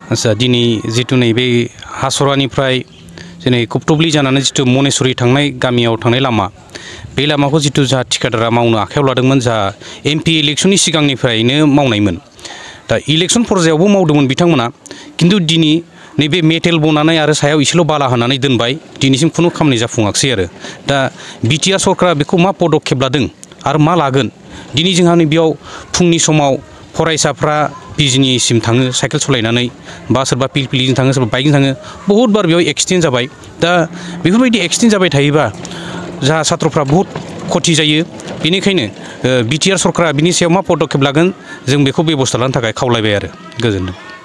आच्छा दिनै जितु नैबे हासरानिफ्राय दिनै कुपटबली जानानै जितु मनेश्वरी थांनाय गामियाव थांनाय लामा बे लामाखौ जितु जा ठिकादारा मावनो आखायाव लादोंमोन जा एमपि इलेक्शननि सिगांनिफ्रायनो मावनायमोन दा इलेक्शन पर्यायावबो मावदोंमोन बिथांमोना किन्तु दिनै नैबे मेटेल बनानै आरो सायाव इसेल' बाला होनानै दोनबाय दिनैसिम खुनु खामानि जाफुङाखिसै आरो दा बिटिआर सरकारा बेखौ मा पदक्षेप लादों आरो मा लागोन दिनै जोंहा नैबेयाव फुंनि समाव फरायसाफ्रा बिजनिसिम थाङो साइकेल सलायनानै बा सोरबा पिलपिलिजों थाङो सोरबा बाइकजों थाङो बहुद बार बेयाव एक्सिडेन्ट जाबाय दा बेफोरबायदि एक्सिडेन्ट जाबाय थायोबा जाहा सात्रफ्रा बहुत खथि जायो बेनिखायनो बिटिआर सरकारा बिनि सायाव मा पदक्षेप लागोन जों बेखौ बेबस्था लानो थाखाय खावलायबाय आरो गोजोनथों।